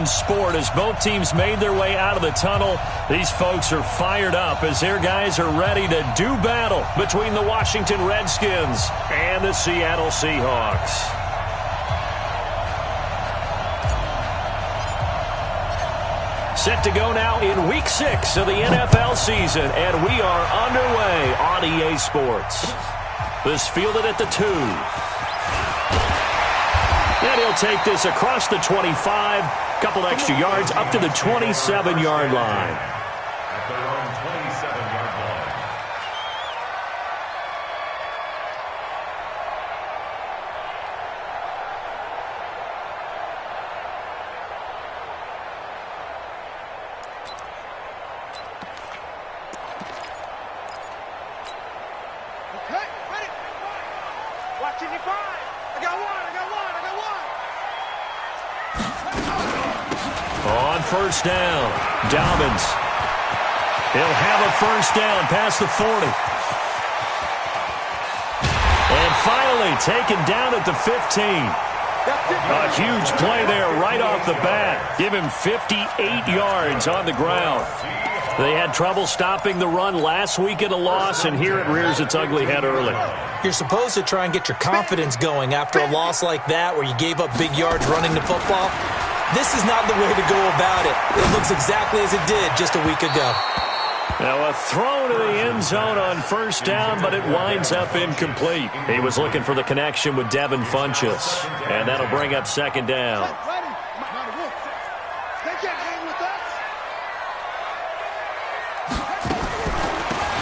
in sport as both teams made their way out of the tunnel. These folks are fired up as their guys are ready to do battle between the Washington Redskins and the Seattle Seahawks. Set to go now in Week 6 of the NFL season, and we are underway on EA Sports. This fielded at the 2. And he'll take this across the 25, couple extra yards up to the 27-yard line. At their own 27-yard line. Okay, ready. Watching you five. I got one. On first down, Dobbins. He'll have a first down past the 40. And finally taken down at the 15. A huge play there right off the bat. Give him 58 yards on the ground. They had trouble stopping the run last week at a loss, and here it rears its ugly head early. You're supposed to try and get your confidence going after a loss like that where you gave up big yards running the football. This is not the way to go about it. It looks exactly as it did just a week ago. Now a throw to the end zone on first down, but it winds up incomplete. He was looking for the connection with Devin Funchess, and that'll bring up second down.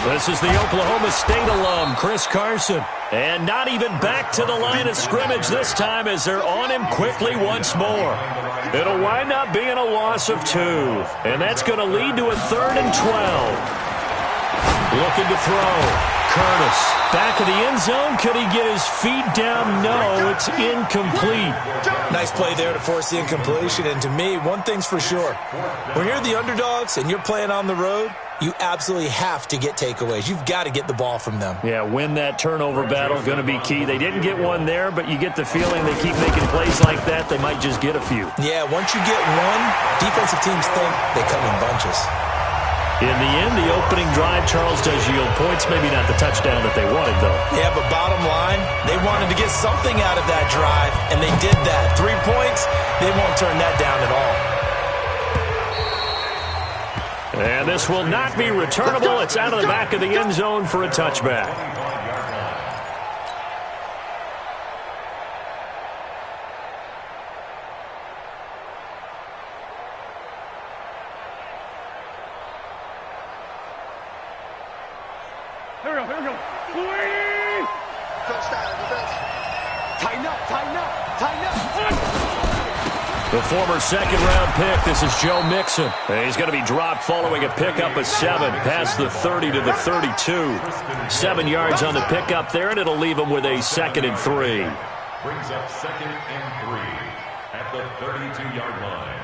This is the Oklahoma State alum, Chris Carson. And not even back to the line of scrimmage this time as they're on him quickly once more. It'll wind up being a loss of 2. And that's going to lead to a 3rd and 12. Looking to throw. Curtis. Back of the end zone. Could he get his feet down? No, it's incomplete. Nice play there to force the incompletion. And to me, one thing's for sure. When you're the underdogs and you're playing on the road, you absolutely have to get takeaways. You've got to get the ball from them. Yeah, win that turnover battle, going to be key. They didn't get one there, but you get the feeling they keep making plays like that, they might just get a few. Yeah, once you get one, defensive teams think they come in bunches. In the end, the opening drive, Charles, does yield points. Maybe not the touchdown that they wanted, though. Yeah, but bottom line, they wanted to get something out of that drive, and they did that. 3 points, they won't turn that down at all. And this will not be returnable. It's out of the back of the end zone for a touchback. Here we go. Tighten up. The former second-round pick, this is Joe Mixon. He's going to be dropped following a pickup of 7, past the 30 to the 32. 7 yards on the pickup there, and it'll leave him with a 2nd and 3. Brings up 2nd and 3 at the 32-yard line.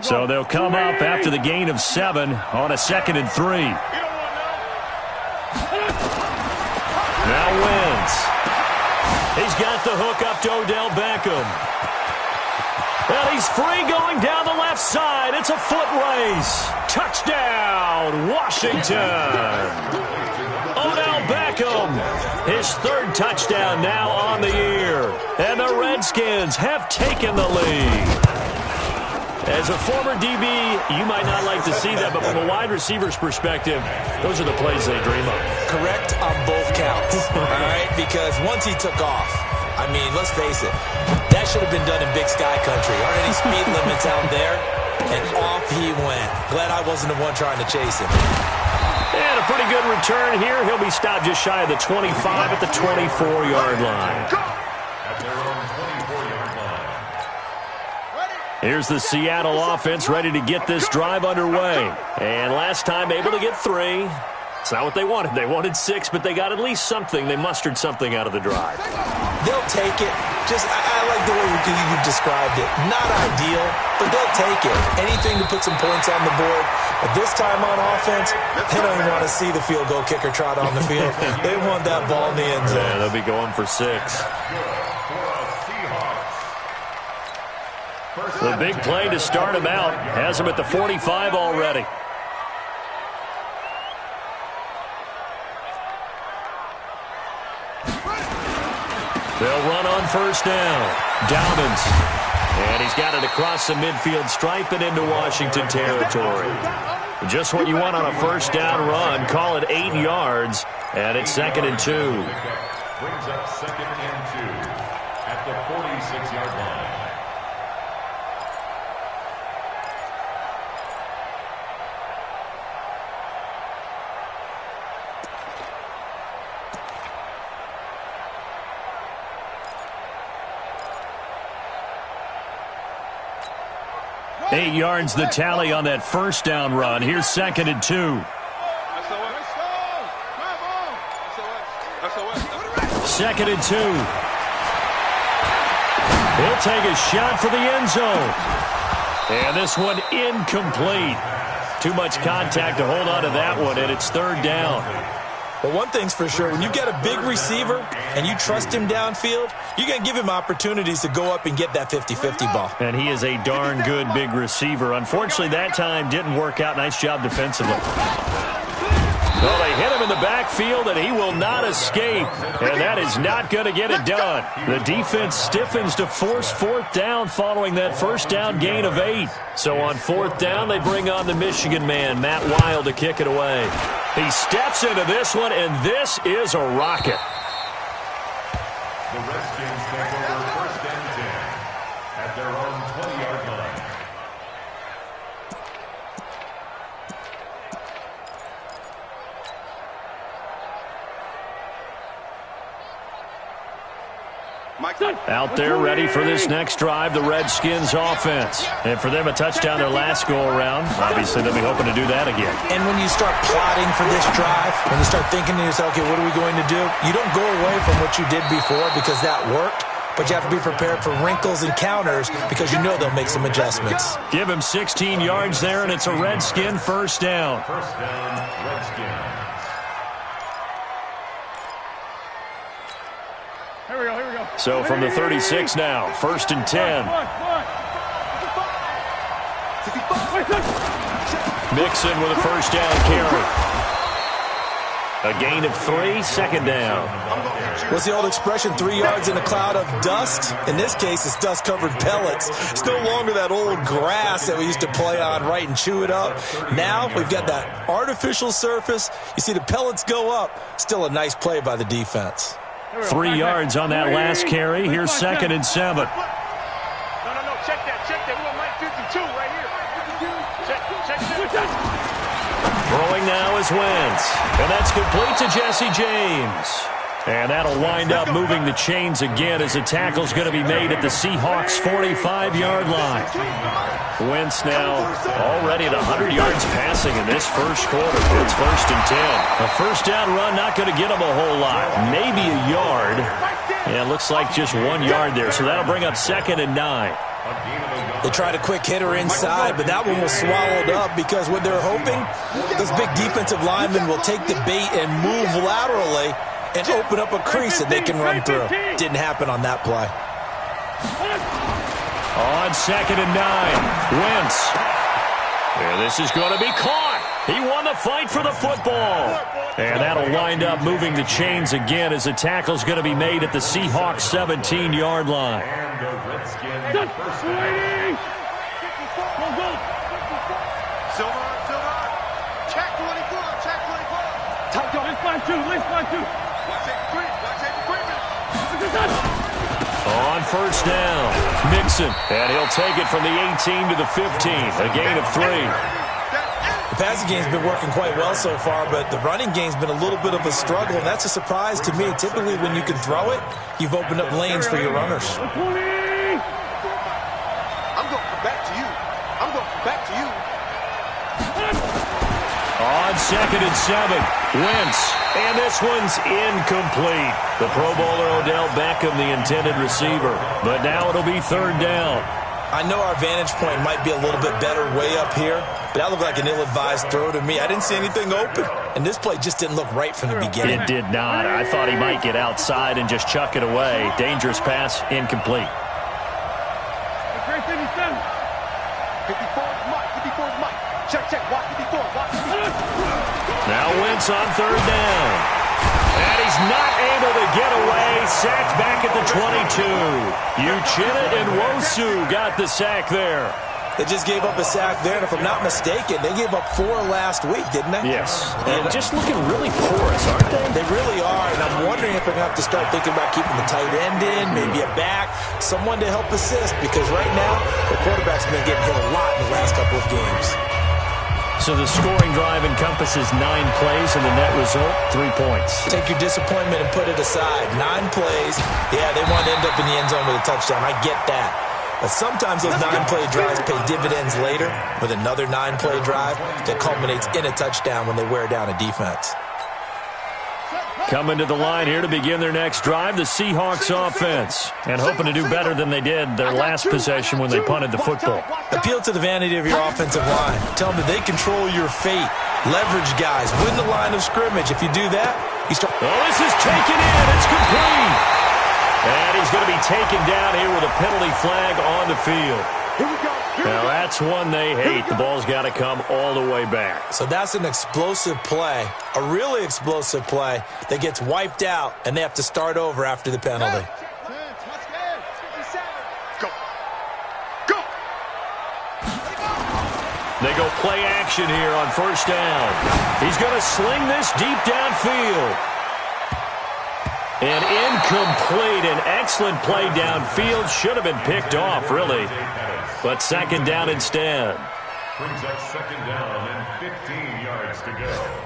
So they'll come up after the gain of 7 on a 2nd and 3. Now Wentz. He's got the hook up to Odell Beckham. And he's free going down the left side. It's a foot race. Touchdown, Washington. Odell Beckham, his 3rd touchdown now on the year. And the Redskins have taken the lead. As a former DB, you might not like to see that, but from a wide receiver's perspective, those are the plays they dream of. Correct on both counts, all right? Because once he took off, I mean, let's face it, that should have been done in Big Sky Country. Aren't any speed limits out there? And off he went. Glad I wasn't the one trying to chase him. And a pretty good return here. He'll be stopped just shy of the 25 at the 24-yard line. At their own 24-yard line. Here's the Seattle offense ready to get this drive underway. And last time able to get 3. It's not what they wanted. They wanted 6, but they got at least something. They mustered something out of the drive. They'll take it. I like the way you described it. Not ideal, but they'll take it. Anything to put some points on the board. But this time on offense, they don't even want to see the field goal kicker trot on the field. They want that ball in the end zone. Yeah, they'll be going for 6. The big play to start him out has him at the 45 already. They'll run on first down. Dobbins. And he's got it across the midfield stripe and into Washington territory. Just what you want on a first down run. Call it 8 yards. And it's 2nd and 2. Brings up 2nd and 2 at the 46-yard line. Eight yards the tally on that first down run. Here's 2nd and 2. Second and 2. He'll take a shot for the end zone. And this one incomplete. Too much contact to hold on to that one, and it's 3rd down. But one thing's for sure, when you get a big receiver and you trust him downfield, you're going to give him opportunities to go up and get that 50-50 ball. And he is a darn good big receiver. Unfortunately, that time didn't work out. Nice job defensively. Well, they hit him in the backfield, and he will not escape. And that is not going to get it done. The defense stiffens to force 4th down following that first down gain of 8. So on 4th down, they bring on the Michigan man, Matt Wild, to kick it away. He steps into this one, and this is a rocket. The Redskins take over 1st and 10 at their own 20-yard line. Out there ready for this next drive, the Redskins offense. And for them, a touchdown their last go-around. Obviously, they'll be hoping to do that again. And when you start plotting for this drive, when you start thinking to yourself, okay, what are we going to do? You don't go away from what you did before because that worked. But you have to be prepared for wrinkles and counters because you know they'll make some adjustments. Give him 16 yards there, and it's a Redskin first down. First down, Redskins. Here we go. So from the 36 now, 1st and 10. Mixon with a first down carry. A gain of 3, 2nd down. What's the old expression, 3 yards in a cloud of dust? In this case, it's dust-covered pellets. It's no longer that old grass that we used to play on, right, and chew it up. Now we've got that artificial surface. You see the pellets go up. Still a nice play by the defense. 3 yards on that last carry. Here's 2nd and 7. No. Check that. We want Mike 52 right here. Check that. Throwing now is Wentz. And that's complete to Jesse James. And that'll wind up moving the chains again as a tackle's going to be made at the Seahawks' 45-yard line. Wentz now already at 100 yards passing in this first quarter. It's 1st and 10. A first down run not going to get him a whole lot. Maybe a yard. Yeah, it looks like just 1 yard there. So that'll bring up 2nd and 9. They tried a quick hitter inside, but that one was swallowed up because what they're hoping, those big defensive linemen will take the bait and move laterally and open up a crease that they can run through. Didn't happen on that play. On 2nd and 9, Wentz. And this is going to be caught. He won the fight for the football. And that'll wind up moving the chains again as the tackle's going to be made at the Seahawks' 17-yard line. And the Redskins first down. Go. Silver. Check 24. Top go. Let's find two. Watch it, Freeman. On first down, Mixon. And he'll take it from the 18 to the 15. A gain of 3. The passing game's been working quite well so far, but the running game's been a little bit of a struggle, and that's a surprise to me. Typically, when you can throw it, you've opened up lanes for your runners. I'm going to come back to you. On 2nd and 7. Wentz, and this one's incomplete. The Pro Bowler Odell Beckham, the intended receiver. But now it'll be 3rd down. I know our vantage point might be a little bit better way up here, but that looked like an ill-advised throw to me. I didn't see anything open, and this play just didn't look right from the beginning. It did not. I thought he might get outside and just chuck it away. Dangerous pass, incomplete. 54's Mike. 54's Mike. Check. Watch 54. Watch 54. Now Wentz on 3rd down. And he's not able to get away. Sacked back at the 22. Uchenna and Nwosu got the sack there. They just gave up a sack there, and if I'm not mistaken, they gave up 4 last week, didn't they? Yes. And just looking really porous, aren't they? They really are, and I'm wondering if they're going to have to start thinking about keeping the tight end in, maybe a back, someone to help assist, because right now, the quarterback's been getting hit a lot in the last couple of games. So the scoring drive encompasses 9 plays, and the net result, 3 points. Take your disappointment and put it aside. 9 plays. Yeah, they want to end up in the end zone with a touchdown. I get that. But sometimes those 9-play drives pay dividends later with another 9-play drive that culminates in a touchdown when they wear down a defense. Coming to the line here to begin their next drive, the Seahawks offense. And hoping to do better than they did their last possession when they punted the football. Appeal to the vanity of your offensive line. Tell them that they control your fate. Leverage guys. Win the line of scrimmage. If you do that, you start... Oh, this is taken in. It's complete. And he's going to be taken down here with a penalty flag on the field. Here we go. Now, that's one they hate. The ball's got to come all the way back. So that's an explosive play, a really explosive play that gets wiped out, and they have to start over after the penalty. Go. Go. They go play action here on 1st down. He's going to sling this deep downfield. And incomplete. An excellent play downfield. Should have been picked off, really. But 2nd down instead. Brings up 2nd down and 15 yards to go.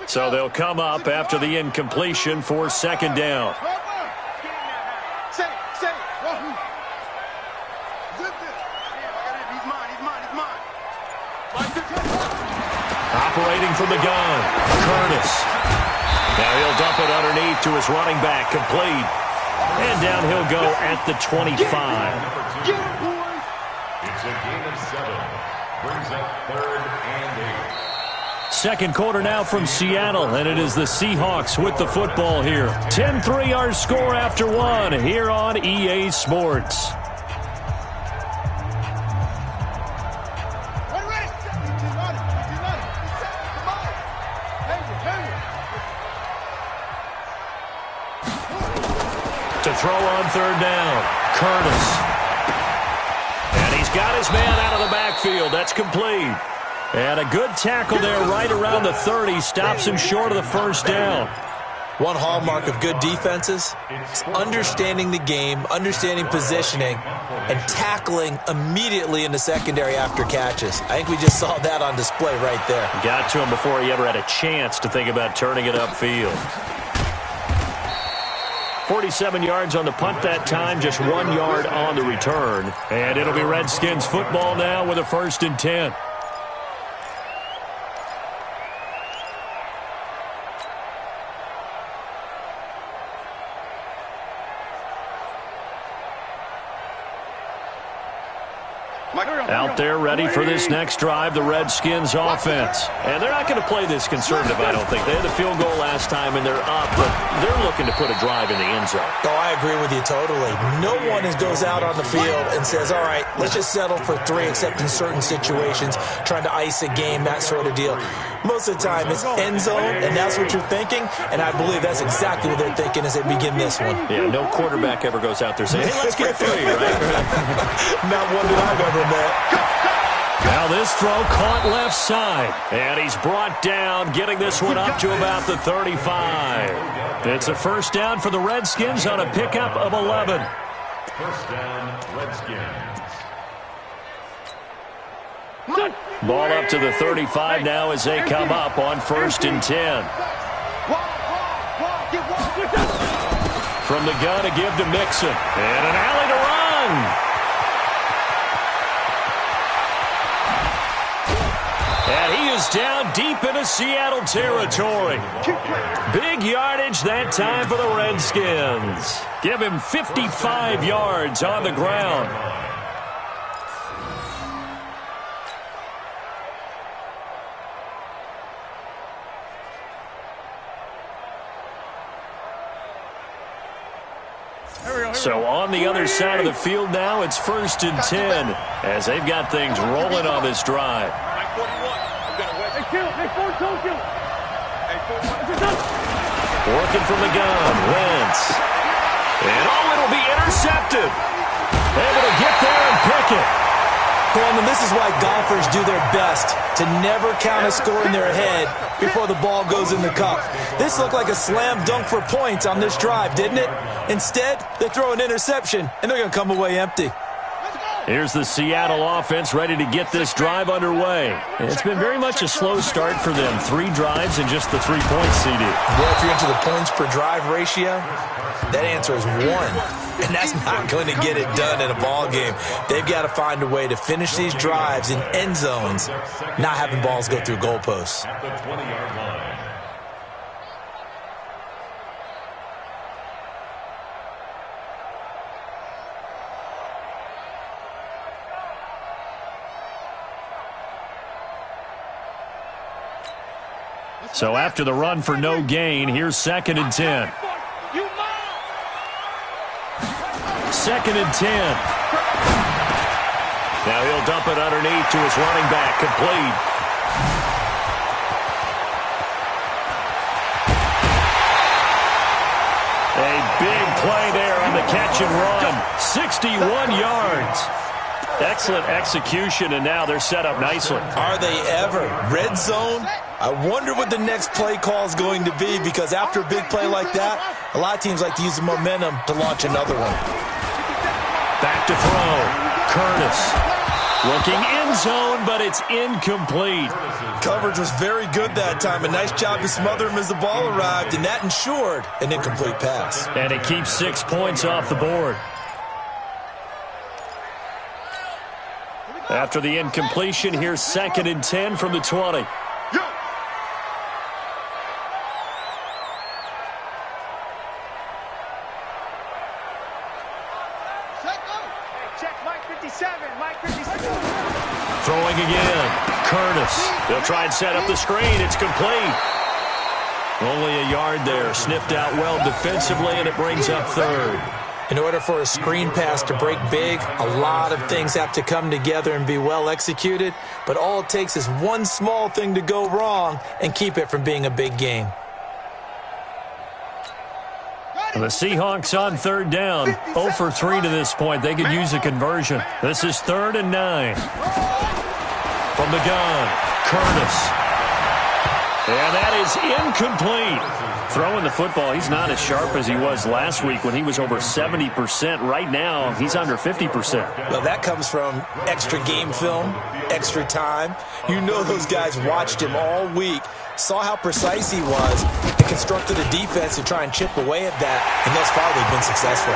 So they'll come up after the incompletion for 2nd down. Say it. He's mine. Operating from the gun, Curtis. Now he'll dump it underneath to his running back, complete. And down he'll go at the 25. It's a gain of 7. Brings up 3rd and 8. Second quarter now from Seattle, and it is the Seahawks with the football here. 10-3 our score after 1 here on EA Sports. To throw on 3rd down, Curtis. And he's got his man out of the backfield. That's complete. And a good tackle there right around the 30. Stops him short of the 1st down. One hallmark of good defenses is understanding the game, understanding positioning, and tackling immediately in the secondary after catches. I think we just saw that on display right there. Got to him before he ever had a chance to think about turning it upfield. 47 yards on the punt that time, just 1 yard on the return. And it'll be Redskins football now with a 1st and 10. Out there ready for this next drive, the Redskins offense. And they're not going to play this conservative, I don't think. They had the field goal last time, and they're up, but they're looking to put a drive in the end zone. Oh, I agree with you totally. No one goes out on the field and says, all right, let's just settle for 3, except in certain situations, trying to ice a game, that sort of deal. Most of the time, it's end zone, and that's what you're thinking, and I believe that's exactly what they're thinking as they begin this one. Yeah, no quarterback ever goes out there saying, hey, let's get 3, right? Not one that I've ever met. Now this throw caught left side, and he's brought down, getting this one up to about the 35. It's a 1st down for the Redskins on a pickup of 11. 1st down, Redskins. Ball up to the 35 now as they come up on 1st and 10. From the gun, a give to Mixon. And an alley to run. And he is down deep into Seattle territory. Big yardage that time for the Redskins. Give him 55 yards on the ground. So on the other side of the field now, it's 1st and 10 as they've got things rolling on this drive. Working from the gun, Wentz. And it'll be intercepted. Able to get there and pick it. Coleman, this is why golfers do their best to never count a score in their head before the ball goes in the cup. This looked like a slam dunk for points on this drive, didn't it? Instead, they throw an interception, and they're going to come away empty. Here's the Seattle offense ready to get this drive underway. It's been very much a slow start for them. 3 drives and just the 3 points, CD. Well, if you're into the points per drive ratio, that answer is 1. And that's not going to get it done in a ball game. They've got to find a way to finish these drives in end zones, not having balls go through goalposts. At the 20-yard line. So after the run for no gain, here's 2nd and 10. 2nd and 10. Now he'll dump it underneath to his running back, complete. A big play there on the catch and run. 61 yards. Excellent execution, and now they're set up nicely. Are they ever? Red zone? I wonder what the next play call is going to be, because after a big play like that, a lot of teams like to use the momentum to launch another one. Back to throw. Curtis looking end zone, but it's incomplete. Coverage was very good that time. A nice job to smother him as the ball arrived, and that ensured an incomplete pass. And it keeps 6 points off the board. After the incompletion, here's 2nd and 10 from the 20. Throwing again. Curtis. They'll try and set up the screen. It's complete. Only a yard there. Sniffed out well defensively, and it brings up 3rd. In order for a screen pass to break big, a lot of things have to come together and be well executed, but all it takes is one small thing to go wrong and keep it from being a big game. The Seahawks on 3rd down. 0 for 3 to this point. They could use a conversion. This is 3rd and 9. From the gun, Curtis. And that is incomplete. Throwing the football, he's not as sharp as he was last week when he was over 70%. Right now, he's under 50%. Well, that comes from extra game film, extra time. You know those guys watched him all week, saw how precise he was, and constructed a defense to try and chip away at that, and thus far they've been successful.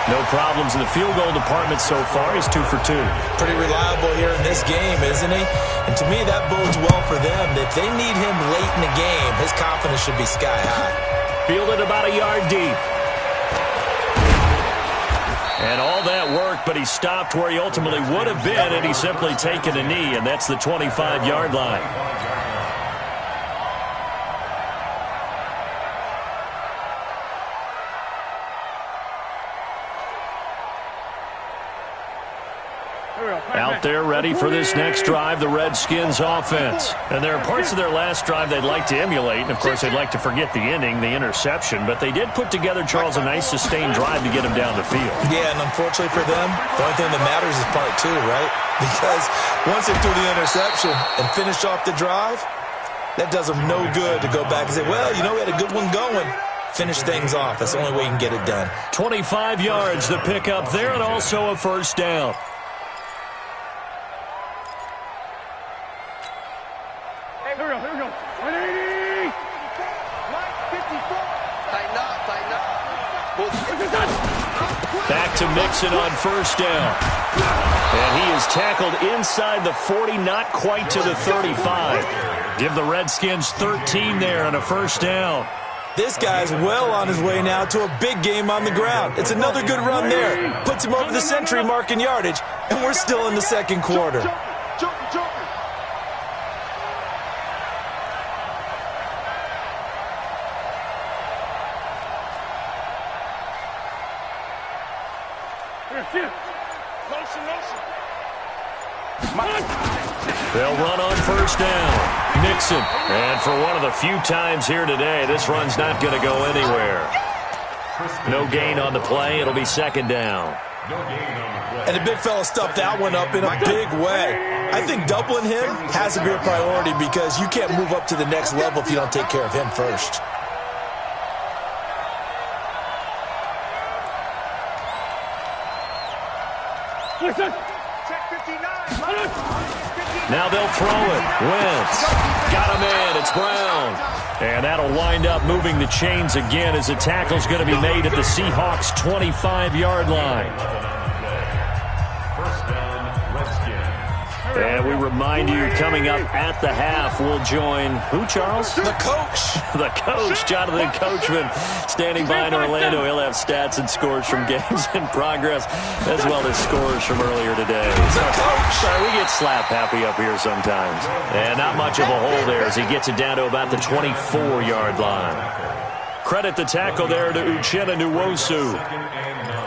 No problems in the field goal department so far. He's 2 for 2. Pretty reliable here in this game, isn't he? And to me, that bodes well for them. If they need him late in the game, his confidence should be sky high. Fielded about a yard deep. And all that work, but he stopped where he ultimately would have been, and he's simply taken a knee, and that's the 25-yard line. Out there ready for this next drive, the Redskins offense. And there are parts of their last drive they'd like to emulate. And, of course, they'd like to forget the inning, the interception. But they did put together, Charles, a nice sustained drive to get him down the field. Yeah, and unfortunately for them, the only thing that matters is part 2, right? Because once they threw the interception and finished off the drive, that does them no good to go back and say, well, you know, we had a good one going. Finish things off. That's the only way you can get it done. 25 yards to pick up there, and also a 1st down. Back to Mixon on first down. And he is tackled inside the 40, not quite to the 35. Give the Redskins 13 there on a first down. This guy's well on his way now to a big game on the ground. It's another good run there. Puts him over the century mark in yardage, and we're still in the second quarter. They'll run on first down. Mixon. And for one of the few times here today, this run's not going to go anywhere. No gain on the play. It'll be second down. And the big fella stuffed that one up in a big way. I think doubling him has to be a priority because you can't move up to the next level if you don't take care of him first. Now they'll throw it. Wentz. Got a man. It's Brown. And that'll wind up moving the chains again as the tackle's going to be made at the Seahawks' 25-yard line. First down, Redskins. And we remind you, coming up at the half, we'll join who, Charles? The coach. The coach, Jonathan Coachman, standing by in Orlando. He'll have stats and scores from games in progress, as well as scores from earlier today. The coach. Sorry, we get slap happy up here sometimes. And not much of a hole there as he gets it down to about the 24-yard line. Credit the tackle there to Uchenna Nwosu. Second and 9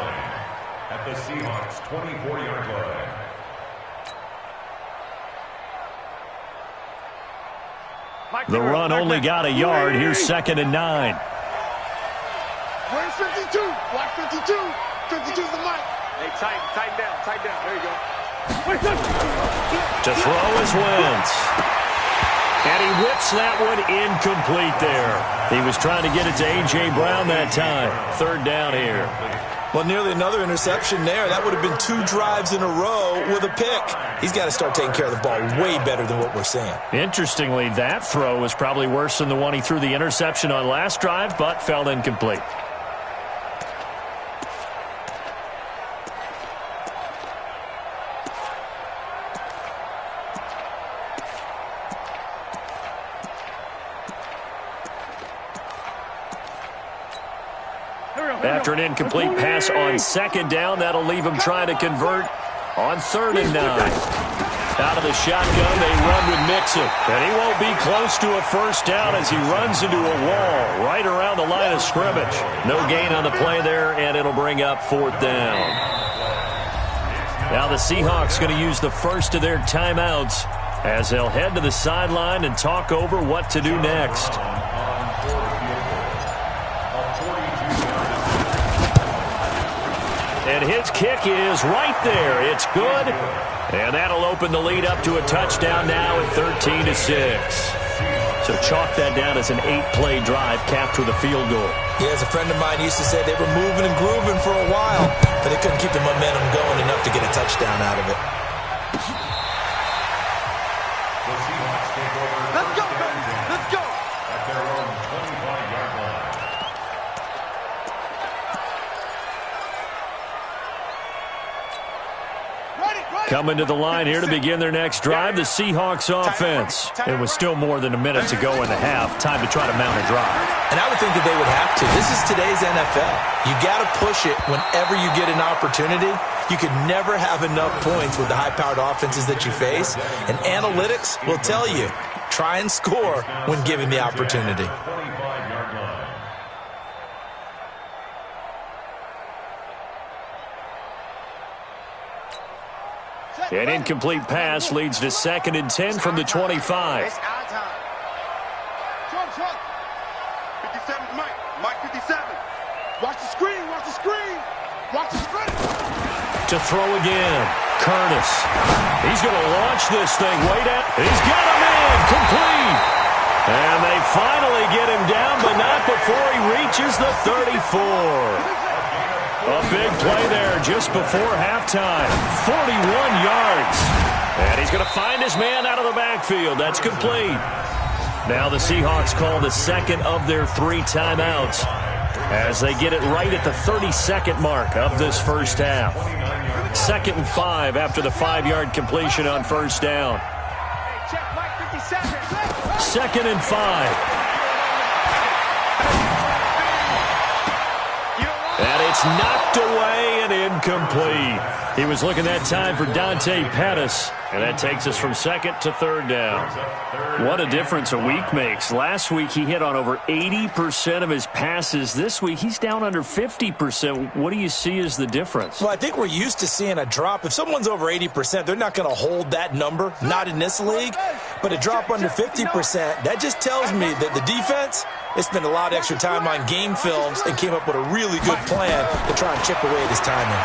at the Seahawks' 24-yard line. The run only got a yard. Here's second and 9. Where's 52? Watch 52. 52's the mic. Hey, tighten down. There you go. To throw is Wentz. And he whips that one incomplete there. He was trying to get it to A.J. Brown that time. Third down here. Well, nearly another interception there. That would have been 2 drives in a row with a pick. He's got to start taking care of the ball way better than what we're seeing. Interestingly, that throw was probably worse than the one he threw the interception on last drive, but fell incomplete. After an incomplete pass on second down, that'll leave him trying to convert on third and 9. Out of the shotgun, they run with Mixon. And he won't be close to a first down as he runs into a wall right around the line of scrimmage. No gain on the play there, and it'll bring up fourth down. Now the Seahawks going to use the first of their timeouts as they'll head to the sideline and talk over what to do next. And his kick is right there. It's good. And that'll open the lead up to a touchdown now at 13-6. So chalk that down as an 8-play drive capped with a field goal. Yeah, as a friend of mine used to say, they were moving and grooving for a while, but they couldn't keep the momentum going enough to get a touchdown out of it. The Seahawks take over. Let's go, baby. Let's go. At their own 25-yard line. Coming to the line here to begin their next drive, the Seahawks offense. And with still more than a minute to go in the half, time to try to mount a drive. And I would think that they would have to. This is today's NFL. You got to push it whenever you get an opportunity. You could never have enough points with the high-powered offenses that you face. And analytics will tell you, try and score when given the opportunity. 25-yard line. An incomplete pass leads to second and 10 from the 25. It's our time. Trump. 57's Mike. Mike 57. Watch the screen. Watch the screen. Watch the screen. To throw again. Curtis. He's going to launch this thing way down. He's got him in. Complete. And they finally get him down, but not before he reaches the 34. A big play there just before halftime. 41 yards. And he's going to find his man out of the backfield. That's complete. Now the Seahawks call the second of their 3 timeouts. as they get it right at the 32nd mark of this first half. 2nd and 5 after the 5-yard completion on first down. 2nd and 5. And it's knocked away and incomplete. He was looking that time for Dante Pettis, and that takes us from 2nd to 3rd down. What a difference a week makes. Last week he hit on over 80% of his passes. This week he's down under 50%. What do you see as the difference? Well, I think we're used to seeing a drop. If someone's over 80%, they're not going to hold that number, not in this league. But a drop under 50%, that just tells me that the defense, they spent a lot of extra time on game films and came up with a really good plan to try and chip away at his timing.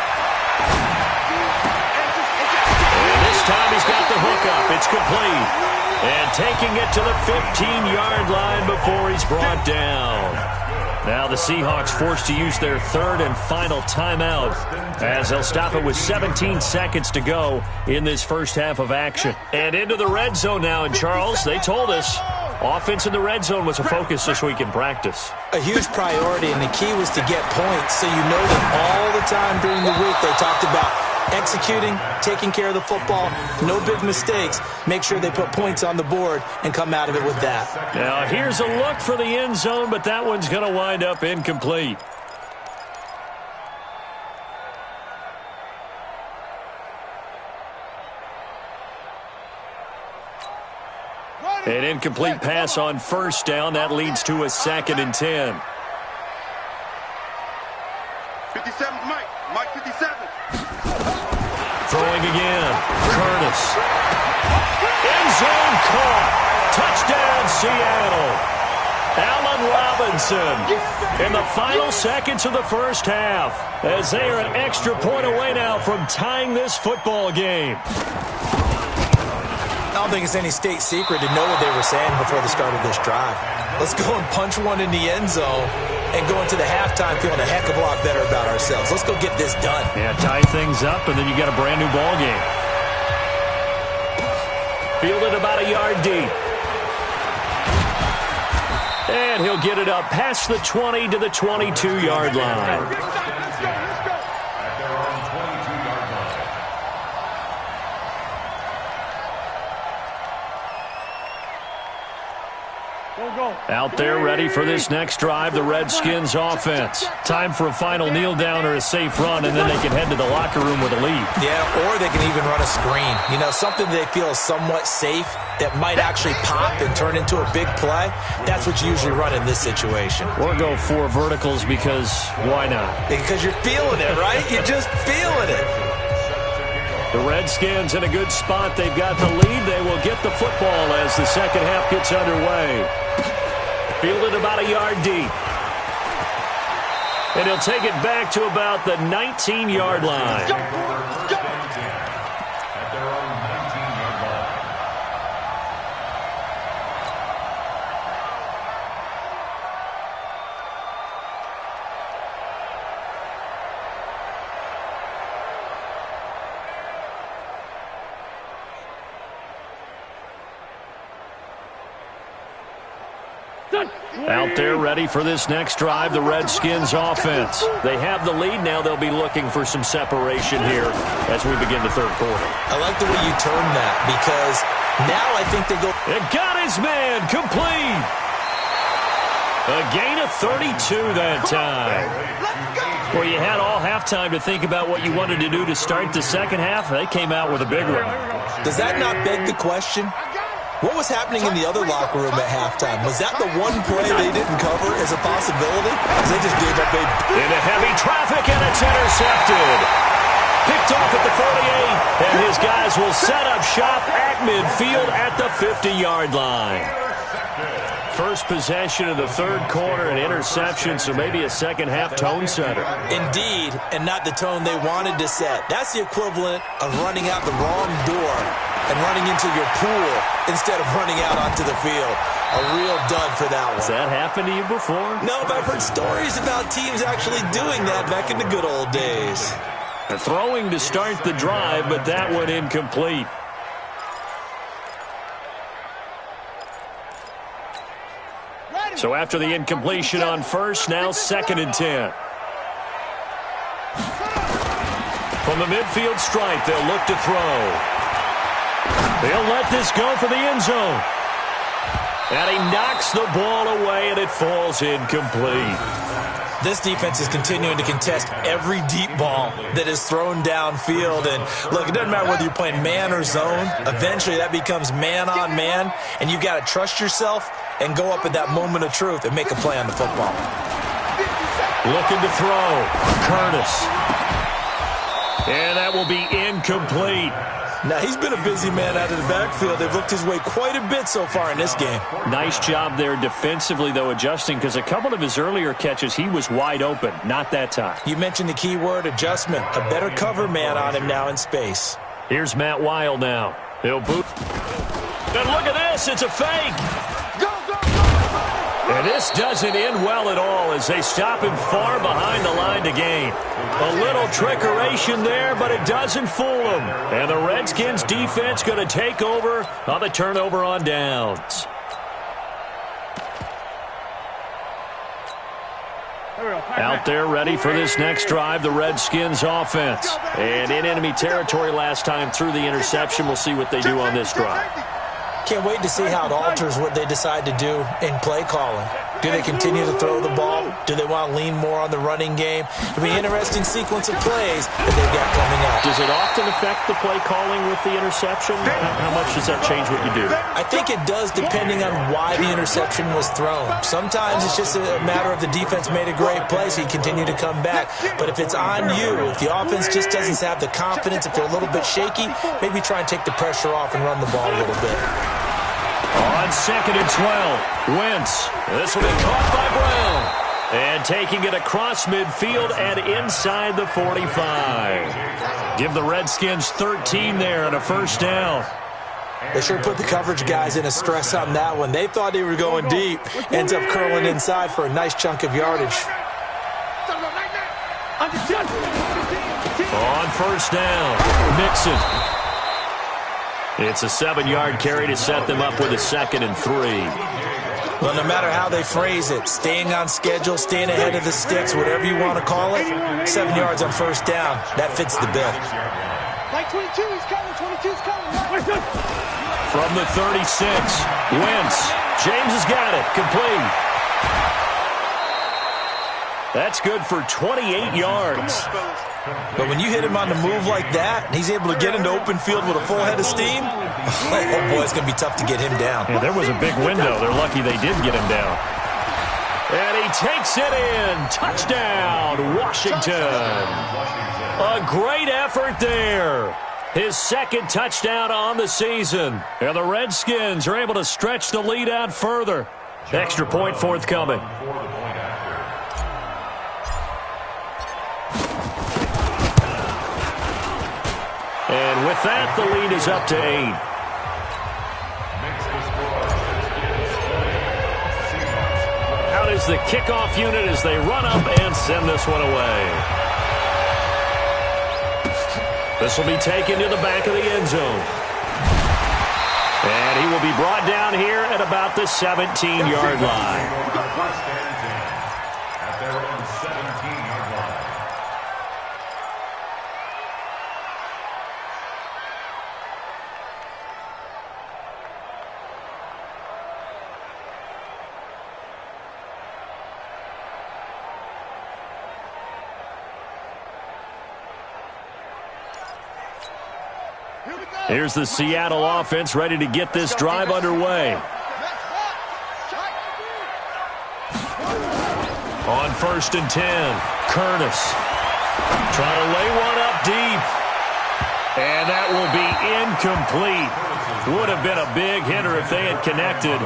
And this time he's got the hook up. It's complete. And taking it to the 15-yard line before he's brought down. Now the Seahawks forced to use their 3rd and final timeout as they'll stop it with 17 seconds to go in this first half of action. And into the red zone now. And Charles, they told us offense in the red zone was a focus this week in practice. A huge priority, and the key was to get points. So you know that all the time during the week they talked about executing, taking care of the football, no big mistakes. Make sure they put points on the board and come out of it with that. Now here's a look for the end zone, but that one's going to wind up incomplete. An incomplete pass on first down. That leads to a 2nd and 10. 57's Mike. Mike 57. Throwing again. Curtis. End zone caught. Touchdown, Seattle. Allen Robinson in the final seconds of the first half as they are an extra point away now from tying this football game. I don't think it's any state secret to know what they were saying before the start of this drive. Let's go and punch one in the end zone and go into the halftime feeling a heck of a lot better about ourselves. Let's go get this done. Yeah, tie things up, and then you got a brand-new ball game. Fielded about a yard deep. And he'll get it up past the 20 to the 22-yard line. Out there ready for this next drive, the Redskins offense. Time for a final kneel down or a safe run, and then they can head to the locker room with a lead. Yeah, or they can even run a screen. You know, something they feel is somewhat safe that might actually pop and turn into a big play. That's what you usually run in this situation. Or go 4 verticals because why not? Because you're feeling it, right? You're just feeling it. The Redskins in a good spot. They've got the lead. They will get the football as the second half gets underway. Fielded about a yard deep. And he'll take it back to about the 19-yard line. Out there ready for this next drive, the Redskins offense. They have the lead. Now they'll be looking for some separation here as we begin the third quarter. I like the way you turn that because now I think they go. And got his man complete. A gain of 32 that time. Well, you had all halftime to think about what you wanted to do to start the second half. They came out with a big one. Does that not beg the question? What was happening in the other locker room at halftime? Was that the one play they didn't cover as a possibility? Because they just gave up into heavy traffic, and it's intercepted. Picked off at the 48, and his guys will set up shop at midfield at the 50-yard line. First possession of the third quarter, an interception, so maybe a second-half tone setter. Indeed, and not the tone they wanted to set. That's the equivalent of running out the wrong door and running into your pool instead of running out onto the field. A real dud for that one. Has that happened to you before? No, but I've heard stories about teams actually doing that back in the good old days. They're throwing to start the drive, but that one incomplete. So after the incompletion on first, now 2nd and 10. From the midfield stripe, they'll look to throw. They'll let this go for the end zone. And he knocks the ball away, and it falls incomplete. This defense is continuing to contest every deep ball that is thrown downfield. And, look, it doesn't matter whether you're playing man or zone. Eventually, that becomes man on man, and you've got to trust yourself and go up at that moment of truth and make a play on the football. Looking to throw. Curtis. And that will be incomplete. Now, he's been a busy man out of the backfield. They've looked his way quite a bit so far in this game. Nice job there defensively, though, adjusting, because a couple of his earlier catches, he was wide open. Not that time. You mentioned the key word, adjustment. A better cover man on him now in space. Here's Matt Weil now. He'll boot. And look at this. It's a fake. And this doesn't end well at all as they stop him far behind the line to gain. A little trickeration there, but it doesn't fool him. And the Redskins defense going to take over on the turnover on downs. Out there ready for this next drive, the Redskins offense. And in enemy territory last time through the interception. We'll see what they do on this drive. Can't wait to see how it alters what they decide to do in play calling. Do they continue to throw the ball? Do they want to lean more on the running game? It'll be an interesting sequence of plays that they've got coming up. Does it often affect the play calling with the interception? How much does that change what you do? I think it does depending on why the interception was thrown. Sometimes it's just a matter of the defense made a great play, so you continue to come back. But if it's on you, if the offense just doesn't have the confidence, if they're a little bit shaky, maybe try and take the pressure off and run the ball a little bit. On 2nd and 12, Wentz. This will be caught by Brown. And taking it across midfield and inside the 45. Give the Redskins 13 there and a first down. They sure put the coverage guys in a stress on that one. They thought they were going deep. Ends up curling inside for a nice chunk of yardage. On first down, Mixon. It's a 7-yard carry to set them up with a 2nd and 3. Well, no matter how they phrase it, staying on schedule, staying ahead of the sticks, whatever you want to call it, 7 yards on first down, that fits the bill. Like 22, he's coming, 22's coming. From the 36, Wentz. James has got it, complete. That's good for 28 yards. But when you hit him on the move like that, and he's able to get into open field with a full head of steam, oh boy, it's going to be tough to get him down. Yeah, there was a big window. They're lucky they did get him down. And he takes it in. Touchdown, Washington. A great effort there. His 2nd touchdown on the season. And the Redskins are able to stretch the lead out further. Extra point forthcoming. And with that, the lead is up to 8. Out is the kickoff unit as they run up and send this one away. This will be taken to the back of the end zone. And he will be brought down here at about the 17-yard line. At their own 17-yard line. Here's the Seattle offense ready to get this drive underway. On 1st and 10, Curtis. Trying to lay one up deep. And that will be incomplete. Would have been a big hitter if they had connected.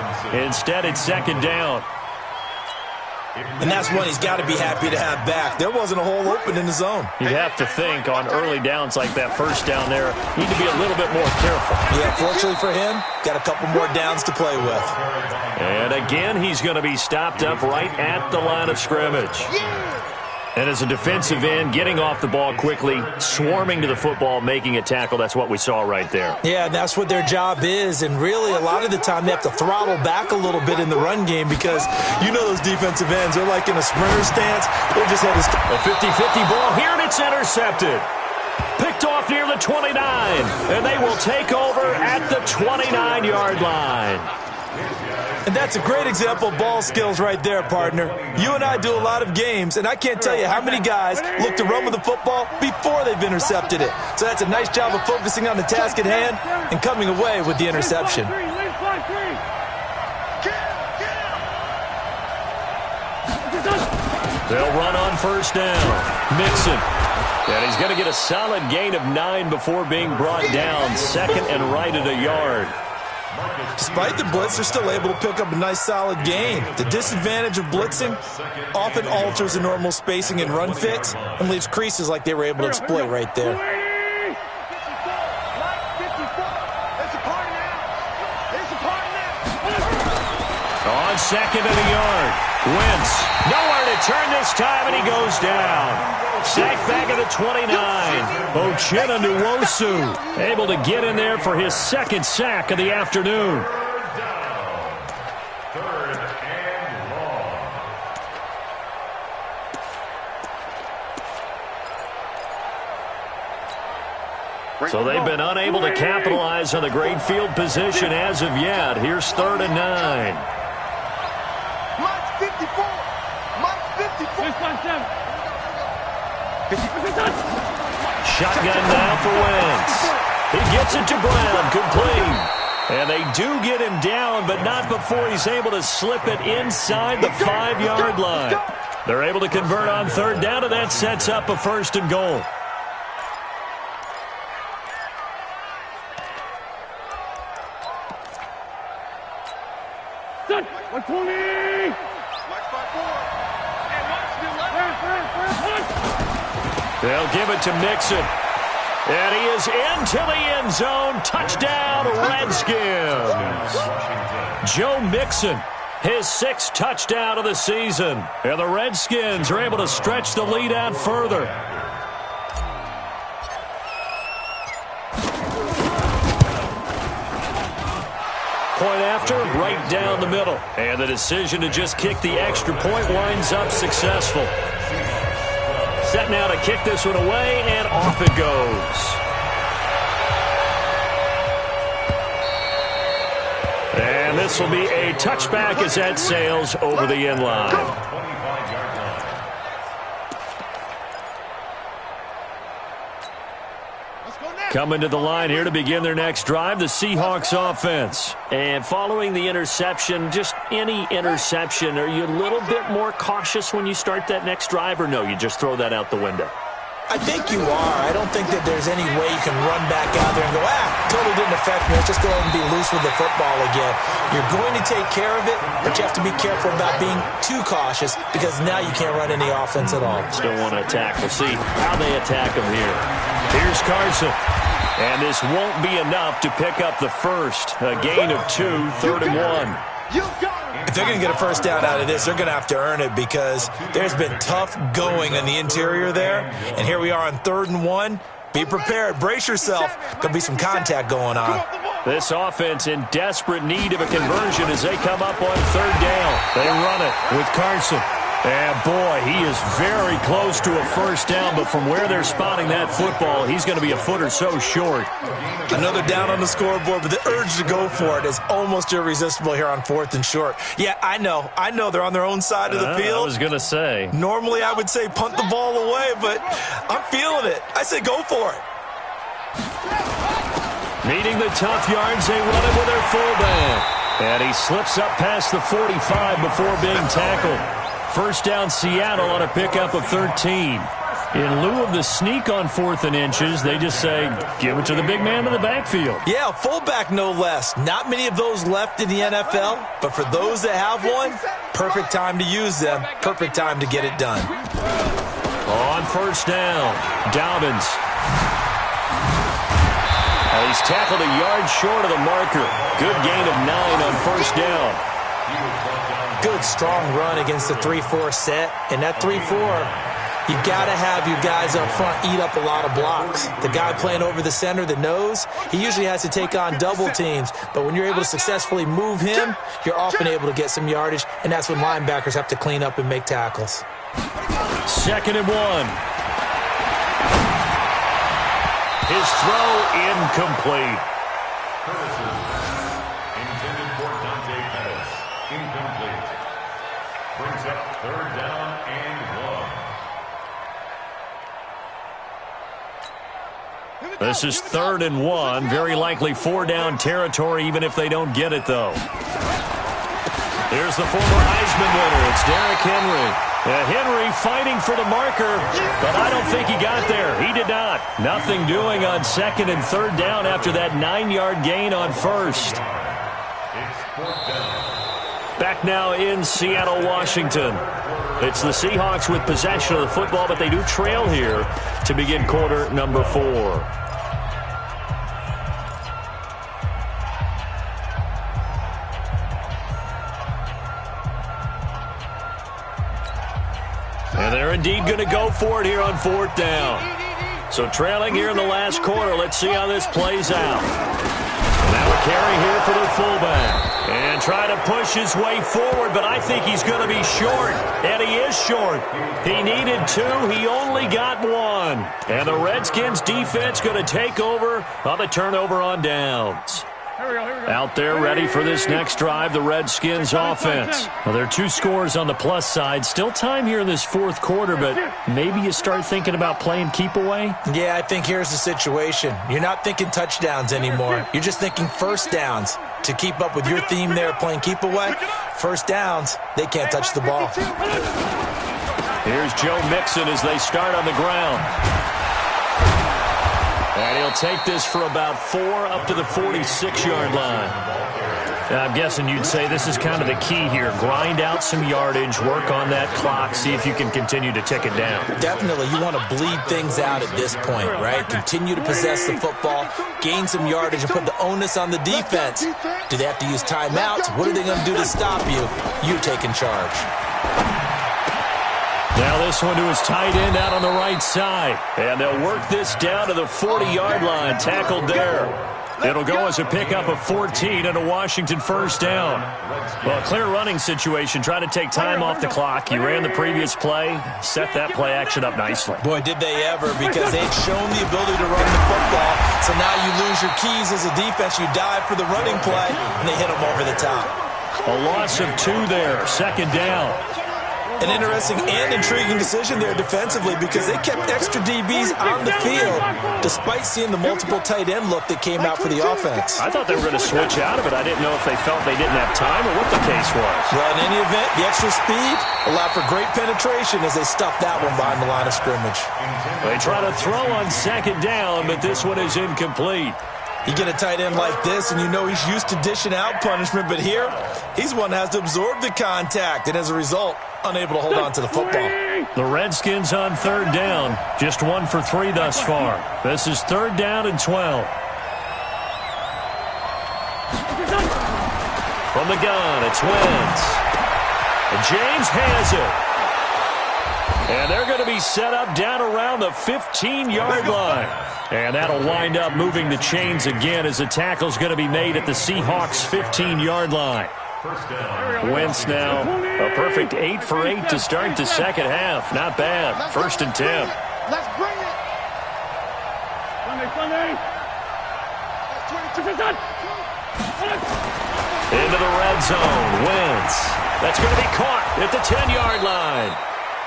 Instead, it's 2nd down. And that's one he's got to be happy to have back. There wasn't a hole open in the zone. You'd have to think on early downs like that first down there, need to be a little bit more careful. Yeah, fortunately for him, got a couple more downs to play with. And again, he's going to be stopped up right at the line of scrimmage. And as a defensive end, getting off the ball quickly, swarming to the football, making a tackle, that's what we saw right there. Yeah, and that's what their job is. And really, a lot of the time, they have to throttle back a little bit in the run game because you know those defensive ends, they're like in a sprinter stance. They just had a 50-50 ball here, and it's intercepted. Picked off near the 29, and they will take over at the 29-yard line. And that's a great example of ball skills right there, partner. You and I do a lot of games, and I can't tell you how many guys look to run with the football before they've intercepted it. So that's a nice job of focusing on the task at hand and coming away with the interception. They'll run on first down. Mixon. And he's going to get a solid gain of 9 before being brought down. Second and right at a yard. Despite the blitz, they're still able to pick up a nice solid gain. The disadvantage of blitzing often alters the normal spacing and run fits and leaves creases like they were able to exploit right there. On second and a yard. Wentz. Nowhere to turn this time, and he goes down. Sacked back at the 29. Uchenna Nwosu able to get in there for his second sack of the afternoon. Third and long. So they've been unable to capitalize on the great field position as of yet. Here's 3rd and 9. Mike's 54. Mike's 54. Shotgun now for Wentz. He gets it to Brown, complete. And they do get him down, but not before he's able to slip it inside the 5-yard line. They're able to convert on 3rd down, and that sets up a 1st and goal. They'll give it to Mixon. And he is into the end zone. Touchdown, Redskins. Joe Mixon, his 6th touchdown of the season. And the Redskins are able to stretch the lead out further. Point after, right down the middle. And the decision to just kick the extra point winds up successful. Set now to kick this one away, and off it goes. And this will be a touchback as that sails over the end line. Coming to the line here to begin their next drive, the Seahawks offense. And following the interception, just any interception, are you a little bit more cautious when you start that next drive, or no, you just throw that out the window? I think you are. I don't think that there's any way you can run back out there and go, totally didn't affect me. Let's just go ahead and be loose with the football again. You're going to take care of it, but you have to be careful about being too cautious because now you can't run any offense at all. Still want to attack. We'll see how they attack them here. Here's Carson. And this won't be enough to pick up the first. A gain of 2, 3rd and 1. If they're going to get a first down out of this, they're going to have to earn it because there's been tough going in the interior there. And here we are on 3rd and 1. Be prepared. Brace yourself. There'll be some contact going on. This offense in desperate need of a conversion as they come up on 3rd down. They run it with Carson. And, boy, he is very close to a first down, but from where they're spotting that football, he's going to be a foot or so short. Another down on the scoreboard, but the urge to go for it is almost irresistible here on 4th and short. Yeah, I know they're on their own side of the field. I was going to say. Normally, I would say punt the ball away, but I'm feeling it. I say go for it. Meeting the tough yards, they run it with their fullback. And he slips up past the 45 before being tackled. First down, Seattle on a pickup of 13. In lieu of the sneak on 4th and inches, they just say, give it to the big man in the backfield. Yeah, fullback no less. Not many of those left in the NFL, but for those that have one, perfect time to use them, perfect time to get it done. On first down, Dobbins. He's tackled a yard short of the marker. Good gain of 9 on first down. Good, strong run against the 3-4 set. And that 3-4, You got to have your guys up front eat up a lot of blocks. The guy playing over the center, the nose, he usually has to take on double teams. But when you're able to successfully move him, you're often able to get some yardage, and that's when linebackers have to clean up and make tackles. 2nd and 1. His throw incomplete. Intended for Dante Pettis. Incomplete. Brings up 3rd down and 1. This is 3rd and 1. Very likely 4-down territory, even if they don't get it, though. Here's the former Heisman winner. It's Derrick Henry. Henry fighting for the marker, but I don't think he got there. He did not. Nothing doing on 2nd and 3rd down after that 9-yard gain on 1st. Back now in Seattle, Washington. It's the Seahawks with possession of the football, but they do trail here to begin quarter number 4. And they're indeed going to go for it here on 4th down. So trailing here in the last quarter. Let's see how this plays out. Now a carry here for the fullback. And try to push his way forward, but I think he's going to be short. And he is short. He needed 2. He only got 1. And the Redskins defense going to take over on the turnover on downs. Out there ready for this next drive, the Redskins offense. Well, there are 2 scores on the plus side. Still time here in this 4th quarter, but maybe you start thinking about playing keep away? Yeah, I think here's the situation. You're not thinking touchdowns anymore. You're just thinking 1st downs. To keep up with your theme there playing keep away, 1st downs, they can't touch the ball. Here's Joe Mixon as they start on the ground. And he'll take this for about 4 up to the 46-yard line. I'm guessing you'd say this is kind of the key here. Grind out some yardage, work on that clock, see if you can continue to tick it down. Definitely. You want to bleed things out at this point, right? Continue to possess the football, gain some yardage, and put the onus on the defense. Do they have to use timeouts? What are they going to do to stop you? You're taking charge. Now this one to his tight end out on the right side. And they'll work this down to the 40-yard line. Tackled there. It'll go as a pickup of 14 and a Washington 1st down. Well, a clear running situation. Trying to take time off the clock. He ran the previous play. Set that play action up nicely. Boy, did they ever, because they'd shown the ability to run the football. So now you lose your keys as a defense. You dive for the running play, and they hit them over the top. A loss of 2 there. 2nd down. An interesting and intriguing decision there defensively, because they kept extra DBs on the field despite seeing the multiple tight end look that came out for the offense. I thought they were going to switch out of it. I didn't know if they felt they didn't have time or what the case was. Well, in any event, the extra speed allowed for great penetration as they stuffed that one behind the line of scrimmage. They try to throw on 2nd down, but this one is incomplete. You get a tight end like this, and you know he's used to dishing out punishment, but here, he's one that has to absorb the contact, and as a result, unable to hold on to the football. The Redskins on 3rd down, just 1 for 3 thus far. This is 3rd down and 12. From the gun, it's Wentz. And James has it. And they're going to be set up down around the 15-yard line. And that'll wind up moving the chains again as the tackle's going to be made at the Seahawks' 15-yard line. Wentz now a perfect 8 for 8 to start the 2nd half. Not bad. 1st and 10. Let's bring it. Into the red zone. Wentz. That's going to be caught at the 10-yard line.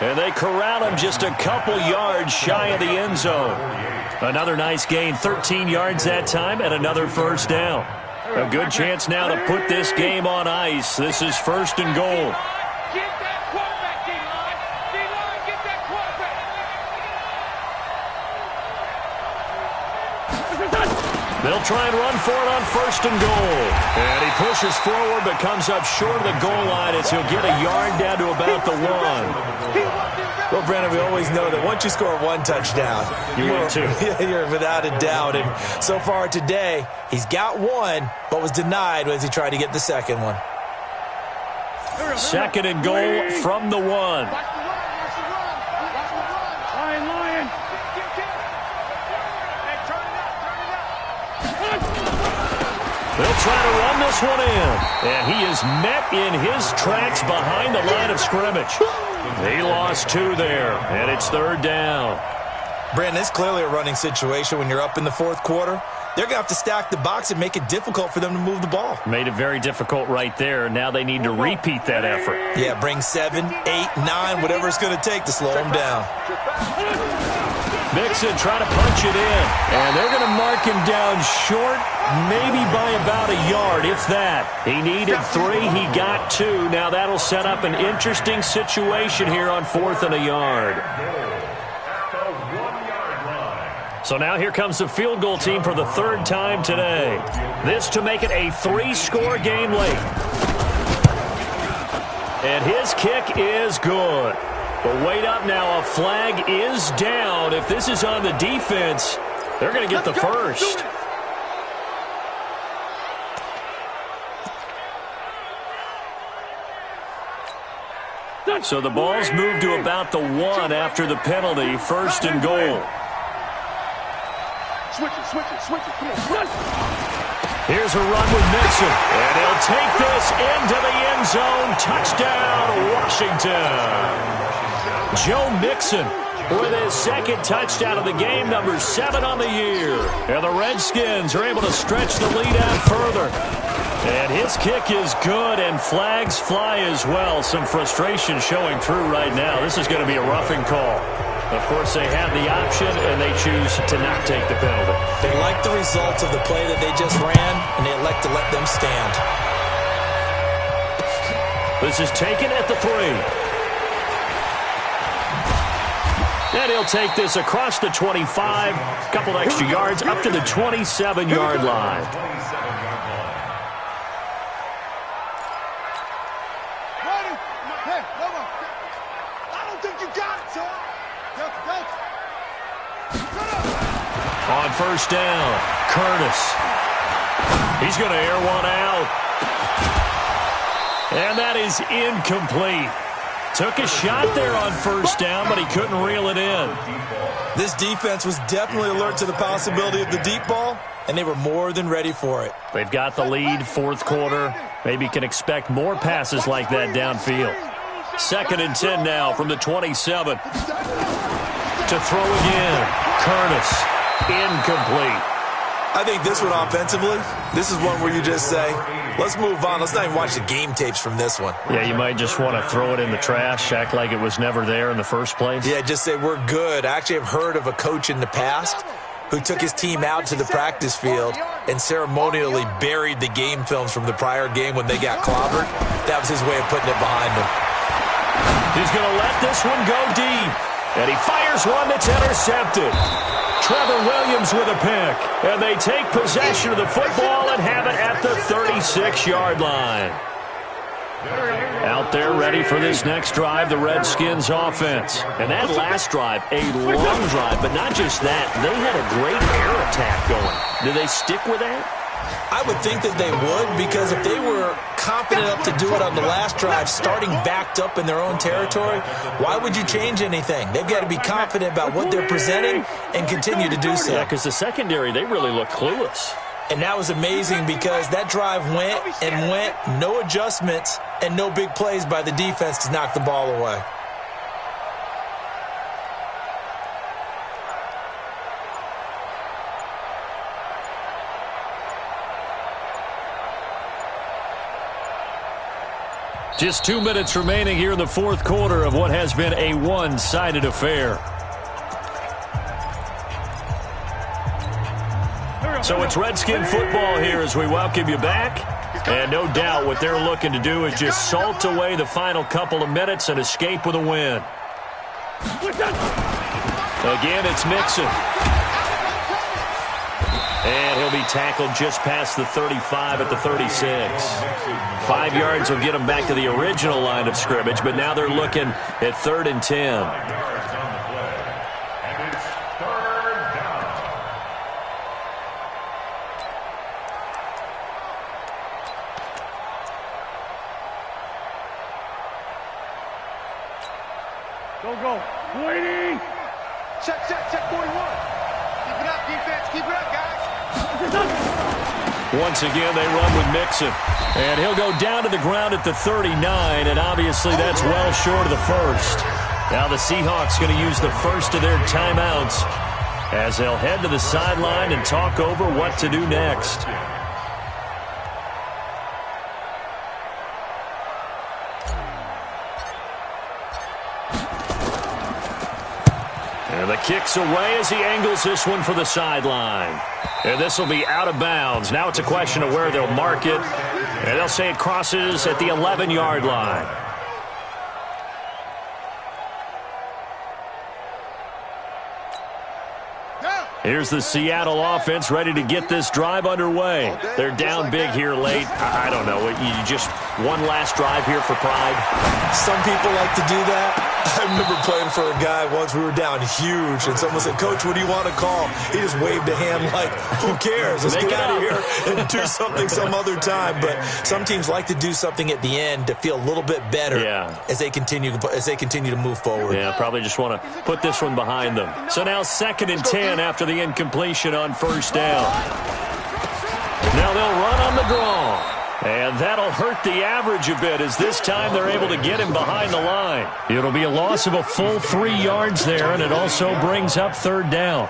And they corral him just a couple yards shy of the end zone. Another nice gain, 13 yards that time, and another 1st down. A good chance now to put this game on ice. This is 1st and goal. Get that quarterback, D-line. D-line, get that quarterback. They'll try and run for it on 1st and goal. And he pushes forward but comes up short of the goal line as he'll get a yard down to about the 1. Well, Brandon, we always know that once you score 1 touchdown, you're 2. You're without a doubt. And so far today, he's got 1, but was denied as he tried to get the 2nd one. 2nd and goal from the 1. They'll try to run this one in. And he is met in his tracks behind the line of scrimmage. He lost 2 there, and it's 3rd down. Brandon, it's clearly a running situation when you're up in the 4th quarter. They're going to have to stack the box and make it difficult for them to move the ball. Made it very difficult right there. Now they need to repeat that effort. Yeah, bring 7, 8, 9, whatever it's going to take to slow them down. Mixon trying to punch it in. And they're going to mark him down short, maybe by about a yard, if that. He needed 3. He got 2. Now that'll set up an interesting situation here on 4th and a yard. So now here comes the field goal team for the 3rd time today. This to make it a 3-score game late. And his kick is good. But wait up now, a flag is down. If this is on the defense, they're going to get the first. So the ball's moved to about the 1 after the penalty, 1st and goal. Switch it. Come on, Here's a run with Mixon. And he'll take this into the end zone. Touchdown, Washington. Joe Mixon with his 2nd touchdown of the game, number 7 on the year. And the Redskins are able to stretch the lead out further. And his kick is good, and flags fly as well. Some frustration showing through right now. This is going to be a roughing call. Of course, they have the option, and they choose to not take the penalty. They like the results of the play that they just ran, and they elect to let them stand. This is taken at the 3. And he'll take this across the 25, a couple extra yards, up to the 27-yard line. On 1st down, Curtis. He's going to air one out. And that is incomplete. Took a shot there on 1st down, but he couldn't reel it in. This defense was definitely alert to the possibility of the deep ball, and they were more than ready for it. They've got the lead, 4th quarter. Maybe can expect more passes like that downfield. 2nd and 10 now from the 27. To throw again, Curtis. Incomplete. I think this one offensively, this is one where you just say, let's move on. Let's not even watch the game tapes from this one. Yeah, you might just want to throw it in the trash, act like it was never there in the first place. Yeah, just say we're good. I actually have heard of a coach in the past who took his team out to the practice field and ceremonially buried the game films from the prior game when they got clobbered. That was his way of putting it behind them. He's going to let this one go deep. And he fires one that's intercepted. Trevor Williams with a pick. And they take possession of the football and have it at the 36-yard line. Out there ready for this next drive, the Redskins offense. And that last drive, a long drive, but not just that. They had a great air attack going. Do they stick with that? I would think that they would, because if they were confident enough to do it on the last drive, starting backed up in their own territory, why would you change anything? They've got to be confident about what they're presenting and continue to do so. Yeah, because the secondary, they really look clueless. And that was amazing because that drive went and went, no adjustments and no big plays by the defense to knock the ball away. Just 2 minutes remaining here in the 4th quarter of what has been a one-sided affair. So it's Redskin football here as we welcome you back. And no doubt what they're looking to do is just salt away the final couple of minutes and escape with a win. Again, it's Mixon. And he'll be tackled just past the 35 at the 36. 5 yards will get him back to the original line of scrimmage, but now they're looking at 3rd and 10. Go. Waiting. Check 41. Keep it up, defense. Keep it up, guys. Once again, they run with Mixon. And he'll go down to the ground at the 39, and obviously that's well short of the first. Now the Seahawks going to use the first of their timeouts as they'll head to the sideline and talk over what to do next. And the kick's away as he angles this one for the sideline. And this will be out of bounds. Now it's a question of where they'll mark it. And they'll say it crosses at the 11-yard line. Here's the Seattle offense ready to get this drive underway. They're down big here late. I don't know. You just one last drive here for pride? Some people like to do that. I remember playing for a guy once. We were down huge, and someone said, "Coach, what do you want to call?" He just waved a hand like, "Who cares? Let's get out of here and do something some other time." But some teams like to do something at the end to feel a little bit better as they continue to move forward. Yeah, probably just want to put this one behind them. So now 2nd and 10 after the incompletion on first down. Now they'll run on the draw. And that'll hurt the average a bit as this time they're able to get him behind the line. It'll be a loss of a full 3 yards there, and it also brings up 3rd down.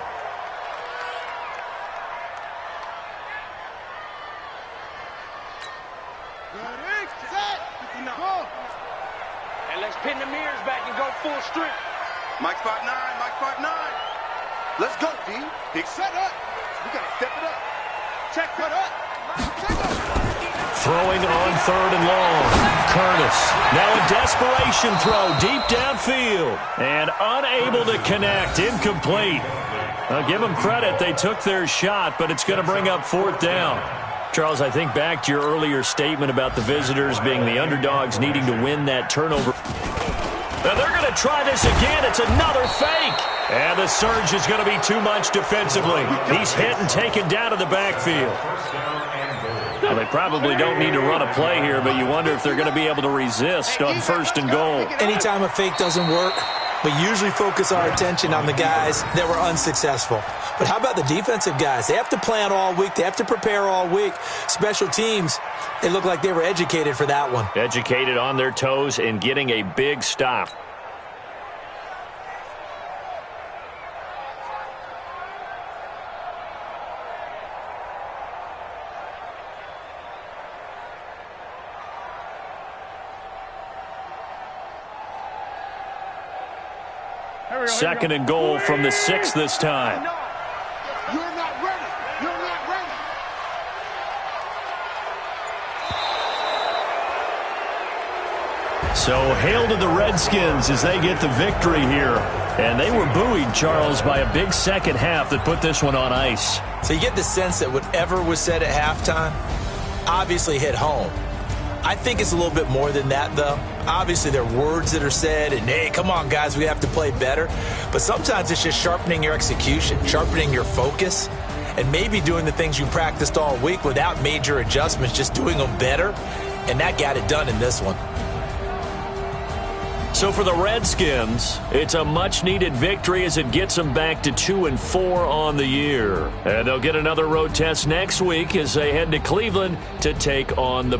And let's pin the mirrors back and go full strength. Mike 5'9", Mike 5'9". Let's go, D. Big set up. We got to step it up. Check it up. Throwing on 3rd and long. Curtis. Now a desperation throw deep downfield. And unable to connect. Incomplete. I'll give them credit. They took their shot, but it's going to bring up 4th down. Charles, I think back to your earlier statement about the visitors being the underdogs needing to win that turnover. Now they're going to try this again. It's another fake. And the surge is going to be too much defensively. He's hit and taken down to the backfield. Well, they probably don't need to run a play here, but you wonder if they're going to be able to resist on 1st and goal. Anytime a fake doesn't work, we usually focus our attention on the guys that were unsuccessful. But how about the defensive guys? They have to plan all week. They have to prepare all week. Special teams, they look like they were educated for that one. Educated on their toes and getting a big stop. Second and goal from the 6 this time. You're not ready. You're not ready. So hail to the Redskins as they get the victory here. And they were buoyed, Charles, by a big second half that put this one on ice. So you get the sense that whatever was said at halftime obviously hit home. I think it's a little bit more than that, though. Obviously, there are words that are said, and, hey, come on, guys, we have to play better. But sometimes it's just sharpening your execution, sharpening your focus, and maybe doing the things you practiced all week without major adjustments, just doing them better. And that got it done in this one. So for the Redskins, it's a much-needed victory as it gets them back to 2-4 on the year. And they'll get another road test next week as they head to Cleveland to take on the